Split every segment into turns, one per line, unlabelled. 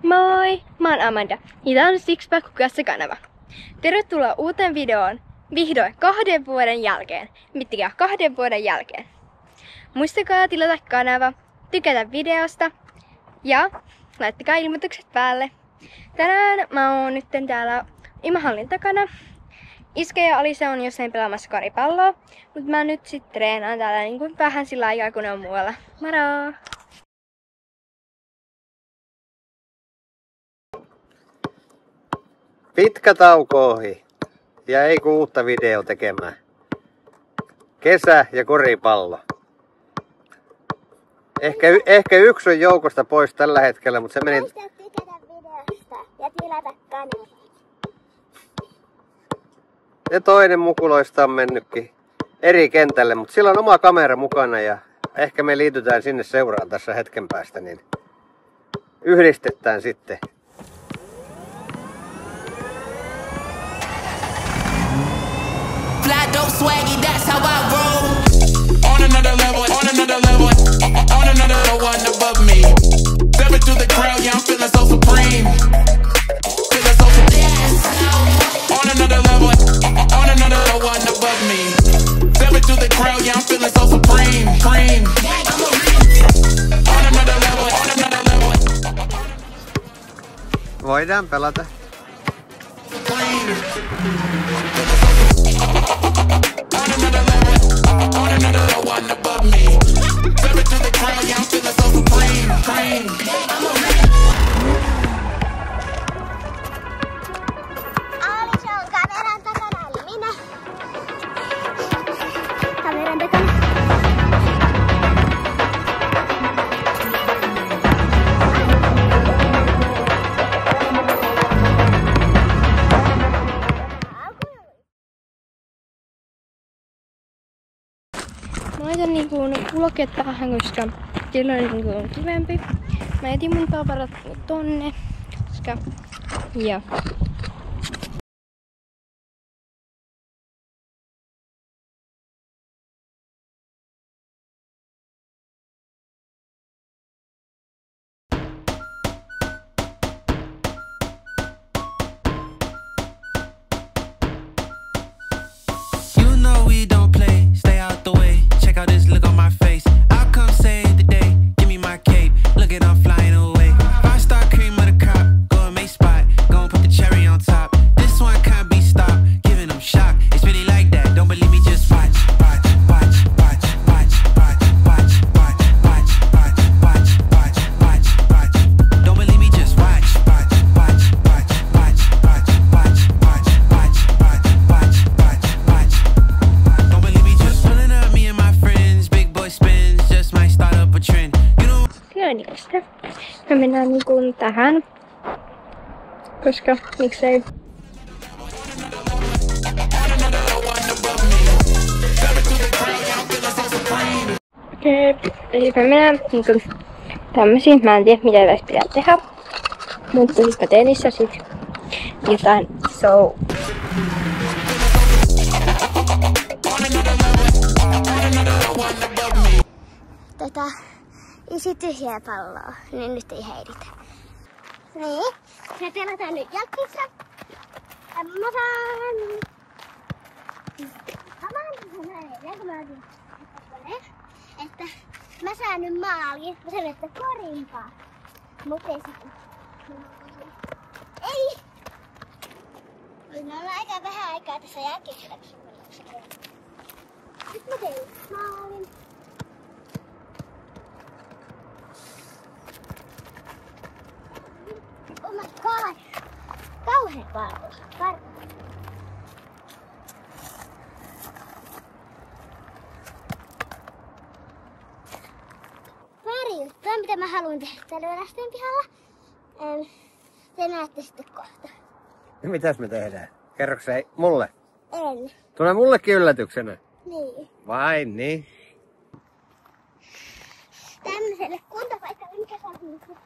Moi! Mä oon Amanda ja tää on Sixpack-kukassa kanava. Tervetuloa uuteen videoon vihdoin 2 vuoden jälkeen. Mittikää 2 vuoden jälkeen. Muistakaa tilata kanava, tykätä videosta ja laittakaa ilmoitukset päälle. Tänään mä oon nyt täällä imahallin takana. Iske ja Alisa on jossain pelaamassa koripalloa, mutta mä nyt sit treenaan täällä niin kuin vähän sillä aikaa kun ne on muualla. Moro!
Pitkä tauko ohi ja ei kun uutta video tekemään. Kesä ja koripallo. Ehkä yksi on joukosta pois tällä hetkellä, mutta se meni...
Muista tykätä videosta ja tilata kanava.
Ja toinen mukuloista on mennytkin eri kentälle, mutta sillä on oma kamera mukana ja ehkä me liitytään sinne seuraan tässä hetken päästä, niin yhdistetään sitten.
Swaggy, that's how I roll. On another level, on another level, on another one above me. Step into the crowd, yeah, I'm feeling so supreme. Feeling so supreme. On another level, on another one above me. Step into the crowd, yeah, I'm feeling so supreme. Cream. On another level, on another level.
Voidaan pelata.
Alisa on kameran takana, eli minä. Kameran takana.
Mä laitan niinku kulkeet tähän, koska silloin on kivempi. Mä etin mun tavarat tonne, koska... Ja...
You know we don't play, stay out the way. Check out this look on my face. I'll come save the day. Give me my cape. Look at I'm flying away. Five-star cream of the crop. Go and make spot. Go and put the cherry on top. This one can't be stopped. Giving them shock. It's really like that. Don't believe me, just watch. Watch, watch, watch, watch, watch, watch, watch, watch, watch, watch, watch, watch, watch. Don't believe me, just watch. Watch, watch, watch, watch, watch, watch, watch, watch, watch, watch, watch, watch. Don't believe me, just pulling up me and my friends. Big boy spins, just might start up a trend. You know.
Työnnistä. Me mennään niinku tähän. Koska miksei. Okei, eli me mennään niinku tämmösiin. Mä en tiedä mitä tässä pitää tehdä. Mutta siis mä teen niissä sit jotain show.
Isi tyhjää palloa, niin nyt ei heiditä. Niin, me pelataan nyt jalkissa. Mä saan... Että mä saan nyt maaliin. Mä sanon, että korimpaa. Mut ei sitten. Ei! Meillä on aika vähän aikaa tässä jälkikirjassa. Nyt mä tein maalin. Oh my god! Kauhean varma. Pari juttua, mitä mä haluan tehdä täällä Venäjän pihalla. Te näette sitten kohta.
Mitäs me tehdään? Kerroks sä mulle?
En.
Tule mullekin yllätyksenä.
Niin.
Vai niin?
Tämmöiselle kuntapaikalle, mikä saa niinku.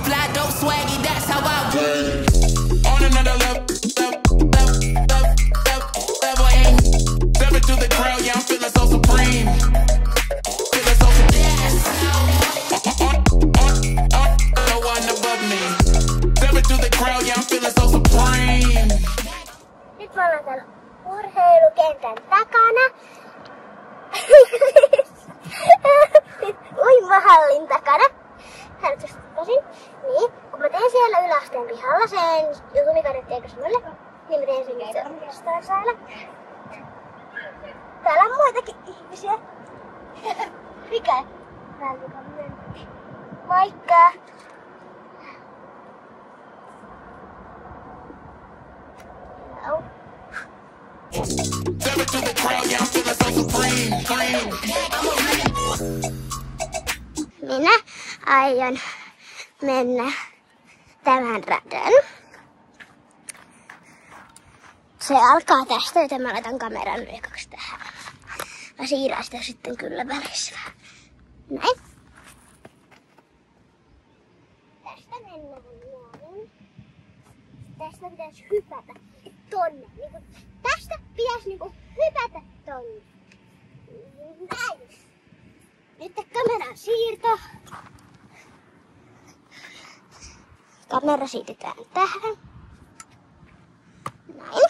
Fly dope swaggy, that's how I roll. crowd, yeah, I'm feeling so supreme.
Nyt me ollaan täällä urheilukentän takana. Uimahallin takana. Hälytystä tosin. Niin, kun mä teen siellä yläasteen pihalla sen jutun, mikä nyt eikö mulle, niin mä teen sen jostain sailla. Täällä on muitakin ihmisiä. Mikä? Moikka! No. Minä aion mennä tämän radan. Se alkaa tästä, joten mä laitan kameran ekaksi tähän. Mä siirrän sitä sitten kyllä välissä. Näin. Tästä mennään näin. Tästä pitäisi hypätä tonne. Tästä pitäisi hypätä tonne. Näin. Nyt kameran siirto. Kamera siirretään tähän. Näin.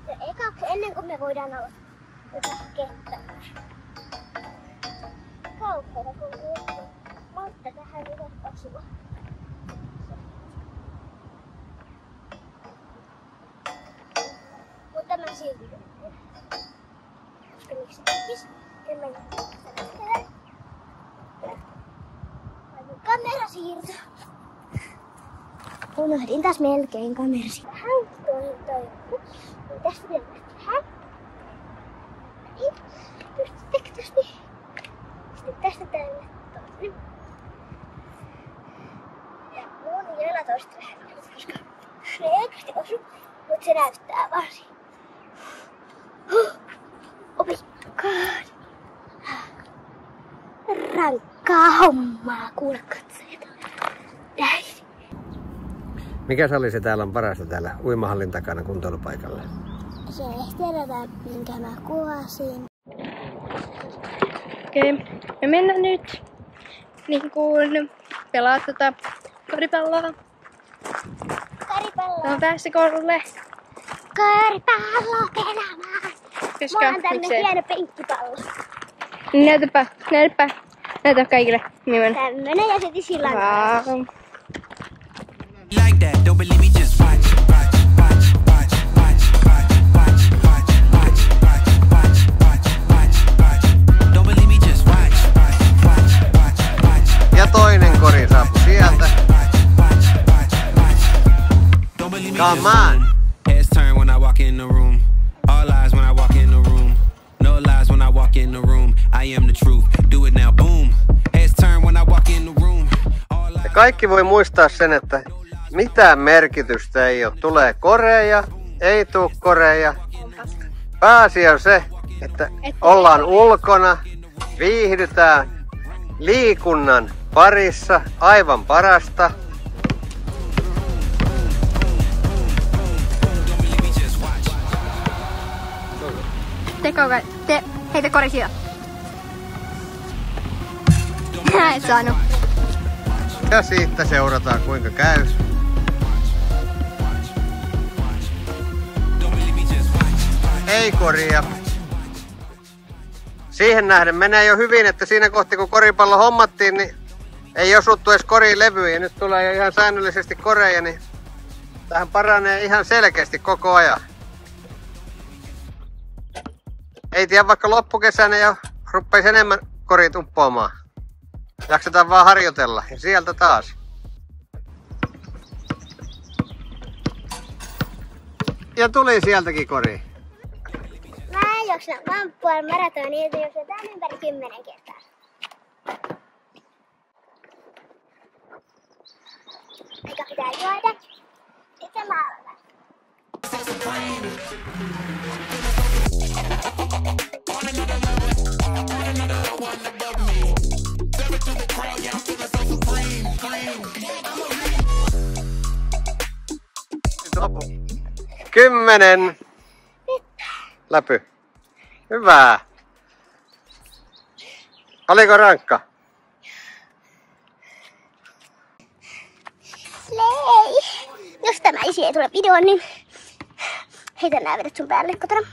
Ja ekaksi ennen kuin me voidaan olla kettä. Kauppana kun Maltta tähän ylös osua. Mutta mä silti koska miksi tekis? Kamera siirto. Unohdin taas melkein kamera siirto. Vähän toi. Tästä vielä vähän. Niin. Pystyttekö tästä? Sitten tästä tänne toinen. Ja mun jalat olisi vähän, koska se ei oikeasti osu, mutta se näyttää vaan siinä. Oh my god. Rankkaa hommaa, kuule katseita. Näin.
Mikä sali se täällä on parasta täällä uimahallin takana kuntoilupaikalla?
Se ehterata, minkä mä kuvasin.
Okei, me mennään nyt niin kuin pelaa koripalloa.
Koripalloa.
Mä oon päässyt koululle.
Koripalloa pelaamaan.
Koska,
Mulla on tämmönen pieni penkkipallo.
Näytä kaikille nimen.
Tämmönen ja sitten sillä
Wow.
Like that, don't believe me, just watch, watch, watch, watch, watch, watch, watch, watch, watch, watch, watch, watch, watch. Don't believe me, just watch, watch, watch, watch, watch.
Ja toinen kori saapui sieltä.
Don't believe me,
Come
just
on.
heads turn when I walk in the room. All eyes when I walk in the room. No lies when I walk in the room. I am the truth. Do it now, boom. Heads turn when I walk in the room. All eyes.
Ja kaikki voi muistaa sen, että mitään merkitystä ei ole. Tulee koreja, ei tuu koreja. Pääasia on se, että ollaan ulkona, viihdytään liikunnan parissa, aivan parasta.
Heitä kori siitä. Mä en saanut.
Ja siitä seurataan kuinka käy. Ei koria. Siihen nähden menee jo hyvin, että siinä kohti kun koripallo hommattiin, niin ei osuttu edes koriin levyyn. Ja nyt tulee jo ihan säännöllisesti koreja, niin tähän paranee ihan selkeästi koko ajan. Ei tiedä, vaikka loppukesänä jo ruppeisi enemmän korit uppoamaan. Jaksetaan vaan harjoitella ja sieltä taas. Ja tuli sieltäkin kori.
Mä juoksen puolen maratonia, että juoksetaan ympäri 10 kertaa. Eikä pitää juoda. Sitten mä aloitan.
Lopu. 10. Läpy. Hyvä. Oliko rankka?
Slay! Jos tämä isi ei tule videoon, niin heitän nää vedet sun päälle kotona.